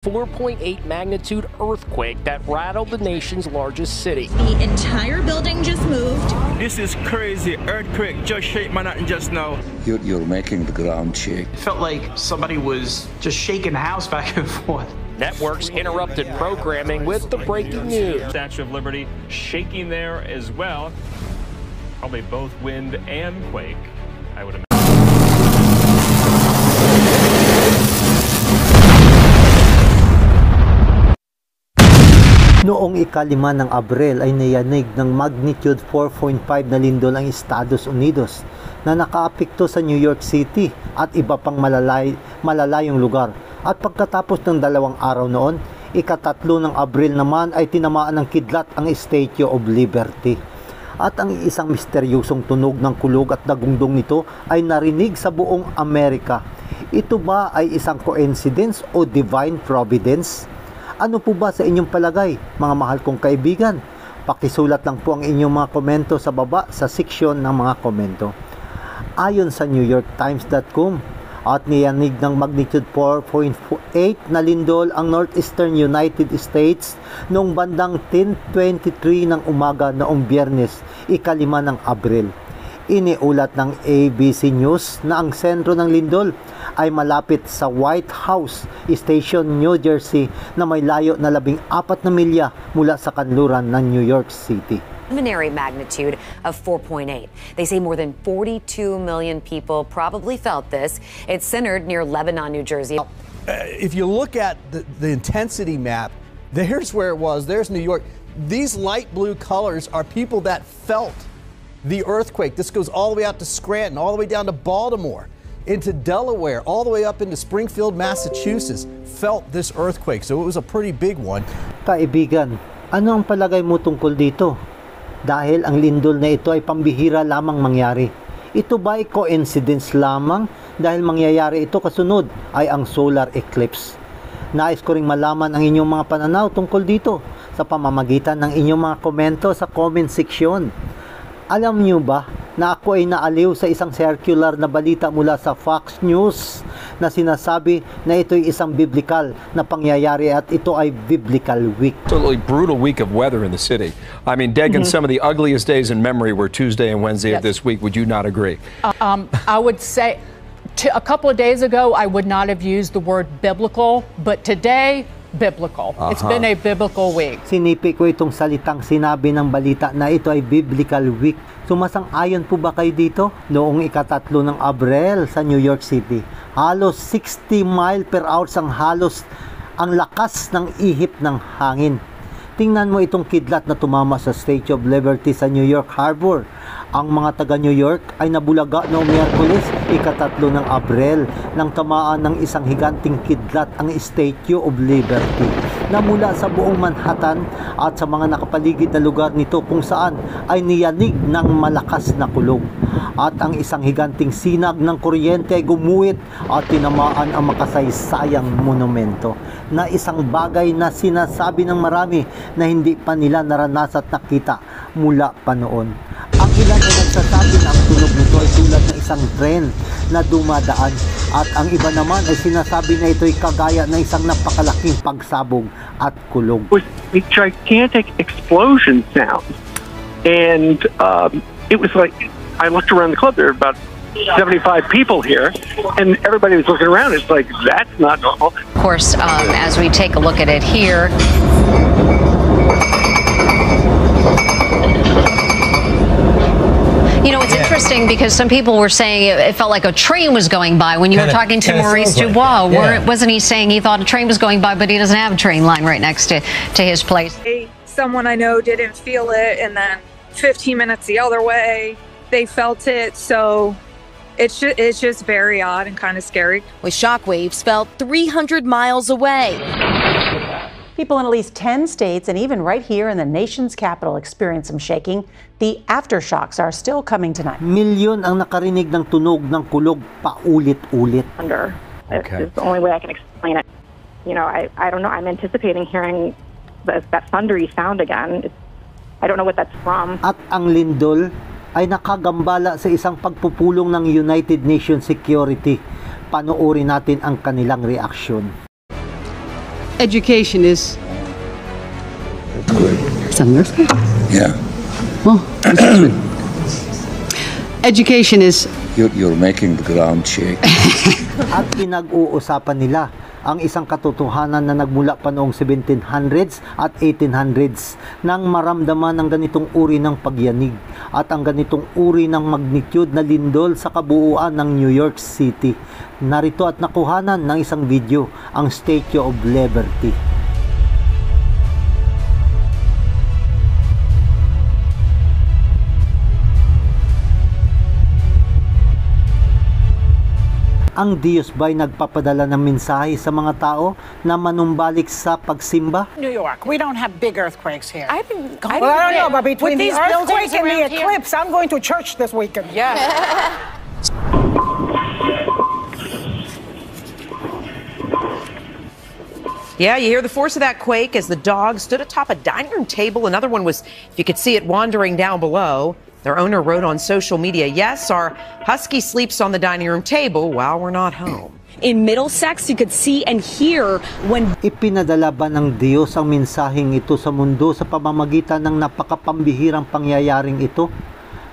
4.8 magnitude earthquake that rattled the nation's largest city. The entire building just moved. This is crazy. Earthquake just shake Manhattan just now. You're making the ground shake. It felt like somebody was just shaking the house back and forth. Networks interrupted programming with the breaking news. Statue of Liberty shaking there as well. Probably both wind and quake, I would imagine. Noong ika-5 ng Abril ay nayanig ng magnitude 4.5 na lindol ang Estados Unidos na nakaapekto sa New York City at iba pang malalayong lugar. At pagkatapos ng 2 araw noon, ika-3 ng Abril naman ay tinamaan ng kidlat ang Statue of Liberty. At ang isang misteryosong tunog ng kulog at dagundong nito ay narinig sa buong Amerika. Ito ba ay isang coincidence o divine providence? Ano po ba sa inyong palagay, mga mahal kong kaibigan? Pakisulat lang po ang inyong mga komento sa baba sa seksyon ng mga komento. Ayon sa NewYorkTimes.com, at niyanig ng magnitude 4.8 na lindol ang northeastern United States noong bandang 10:23 ng umaga noong Biyernes, ika-5 ng Abril. Iniulat ng ABC News na ang sentro ng lindol ay malapit sa White House Station, New Jersey na may layo na 14 na milya mula sa kanluran ng New York City. Preliminary magnitude of 4.8. They say more than 42 million people probably felt this. It's centered near Lebanon, New Jersey. If you look at the intensity map, there's where it was. There's New York. These light blue colors are people that felt the earthquake. This goes all the way out to Scranton, all the way down to Baltimore, into Delaware, all the way up into Springfield, Massachusetts, felt this earthquake. So it was a pretty big one. Kaibigan, ano ang palagay mo tungkol dito? Dahil ang lindol na ito ay pambihira lamang mangyari. Ito ba ay coincidence lamang dahil mangyayari ito kasunod ay ang solar eclipse? Nais ko ring malaman ang inyong mga pananaw tungkol dito sa pamamagitan ng inyong mga komento sa comment section. Alam niyo ba na ako ay naaliw sa isang circular na balita mula sa Fox News na sinasabi na ito ay isang biblical na pangyayari at ito ay biblical week. Absolutely brutal week of weather in the city. I mean, Degan, some of the ugliest days in memory were Tuesday and Wednesday of this week. Would you not agree? I would say a couple of days ago, I would not have used the word biblical, but today, biblical. It's been a biblical week. Sinipi ko itong salitang sinabi ng balita na ito ay biblical week. Sumasang-ayon po ba kayo dito? Noong ika-3 ng Abril sa New York City, halos 60 mile per hour ang lakas ng ihip ng hangin. Tingnan mo itong kidlat na tumama sa Statue of Liberty sa New York Harbor. Ang mga taga New York ay nabulaga noong Miyerkules, ika-3 ng Abril, nang tamaan ng isang higanting kidlat ang Statue of Liberty na mula sa buong Manhattan at sa mga nakapaligid na lugar nito kung saan ay niyanig ng malakas na kulog. At ang isang higanting sinag ng kuryente ay gumuhit at tinamaan ang makasaysayang monumento na isang bagay na sinasabi ng marami na hindi pa nila naranasan at nakita mula pa noon. Ang ilan ay nagsasabi na ang tunog nito ay tulad ng isang tren na dumadaan at ang iba naman ay sinasabi na ito ay kagaya ng isang napakalaking pagsabog at kulog. With gigantic explosion sound, and it was like I looked around the club. There were about 75 people here, and everybody was looking around. It's like, that's not normal. Of course, as we take a look at it here. You know, it's interesting because some people were saying it felt like a train was going by when you were talking to Maurice Dubois. Wasn't he saying he thought a train was going by, but he doesn't have a train line right next to his place? Someone I know didn't feel it, and then 15 minutes the other way, they felt it. So it's just very odd and kind of scary. With shockwaves felt 300 miles away. People in at least 10 states and even right here in the nation's capital experienced some shaking. The aftershocks are still coming tonight. Milyon ang nakarinig ng tunog ng kulog paulit-ulit. Thunder. It's the only way I can explain it. You know, I don't know. I'm anticipating hearing that thundery sound again. I don't know what that's from. At ang lindol ay nakagambala sa isang pagpupulong ng United Nations Security. Panoorin natin ang kanilang reaksyon. Education is... Is that an earthquake? Yeah. Oh, education is... You're making the ground shake. At pinag-uusapan nila ang isang katotohanan na nagmula pa noong 1700s at 1800s nang maramdaman ng ganitong uri ng pagyanig at ang ganitong uri ng magnitude na lindol sa kabuuan ng New York City. Narito at nakuhanan ng isang video ang Statue of Liberty. Ang Diyos ba'y nagpapadala ng mensahe sa mga tao na manumbalik sa pagsimba? New York, we don't have big earthquakes here. I don't know, but between the earthquake and the eclipse, I'm going to church this weekend. Yeah. Yeah, you hear the force of that quake as the dog stood atop a dining room table. Another one was, if you could see it, wandering down below. Their owner wrote on social media, "Yes, our husky sleeps on the dining room table while we're not home." In Middlesex, you could see and hear when... Ipinadala ba ng Diyos ang mensaheng ito sa mundo sa pamamagitan ng napakapambihirang pangyayaring ito?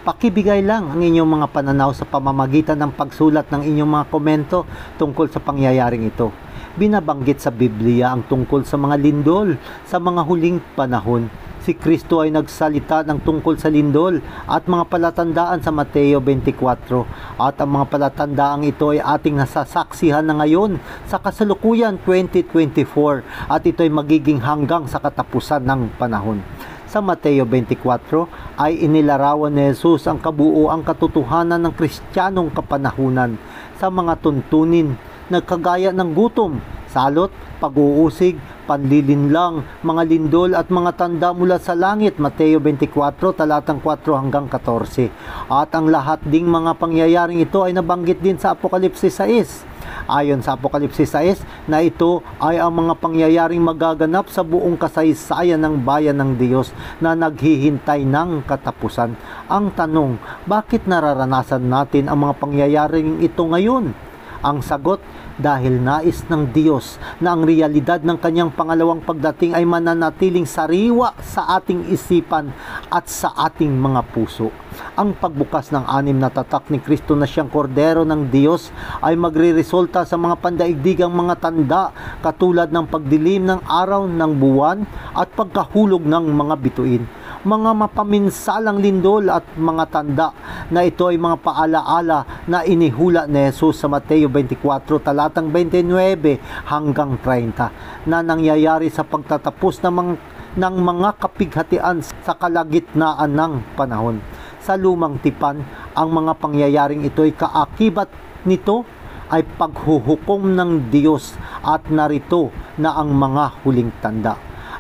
Pakibigay lang ang inyong mga pananaw sa pamamagitan ng pagsulat ng inyong mga komento tungkol sa pangyayaring ito. Binabanggit sa Biblia ang tungkol sa mga lindol sa mga huling panahon. Si Kristo ay nagsalita ng tungkol sa lindol at mga palatandaan sa Mateo 24 at ang mga palatandaang ito ay ating nasasaksihan na ngayon sa kasalukuyan 2024 at ito ay magiging hanggang sa katapusan ng panahon. Sa Mateo 24 ay inilarawan ni Jesus ang kabuuang katotohanan ng Kristiyanong kapanahunan sa mga tuntunin na kagaya ng gutom, salot, pag-uusig, panlilinlang, mga lindol at mga tanda mula sa langit. Mateo 24, talatang 4 hanggang 14. At ang lahat ding mga pangyayaring ito ay nabanggit din sa Apokalipsis 6. Ayon sa Apokalipsis 6 na ito ay ang mga pangyayaring magaganap sa buong kasaysayan ng bayan ng Diyos na naghihintay ng katapusan. Ang tanong, bakit nararanasan natin ang mga pangyayaring ito ngayon? Ang sagot, dahil nais ng Diyos na ang realidad ng kanyang pangalawang pagdating ay mananatiling sariwa sa ating isipan at sa ating mga puso. Ang pagbukas ng 6 na tatak ni Kristo na siyang kordero ng Diyos ay magreresulta sa mga pandaigdigang mga tanda katulad ng pagdilim ng araw ng buwan at pagkahulog ng mga bituin. Mga mapaminsalang lindol at mga tanda na ito ay mga paalaala na inihula ni Jesus sa Mateo 24 talatang 29 hanggang 30 na nangyayari sa pagtatapos ng mga kapighatian sa kalagitnaan ng panahon. Sa lumang tipan, ang mga pangyayaring ito ay kaakibat nito ay paghuhukom ng Diyos at narito na ang mga huling tanda.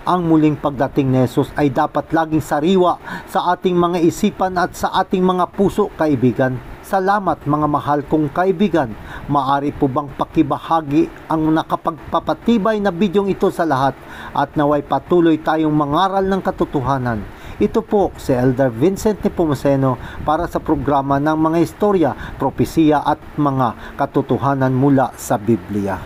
Ang muling pagdating ni Jesus ay dapat laging sariwa sa ating mga isipan at sa ating mga puso, kaibigan. Salamat mga mahal kong kaibigan. Maari po bang pakibahagi ang nakapagpapatibay na bidyong ito sa lahat at naway patuloy tayong mangaral ng katotohanan. Ito po si Elder Vincent Nepomuceno para sa programa ng mga istorya, propesiya at mga katotohanan mula sa Biblia.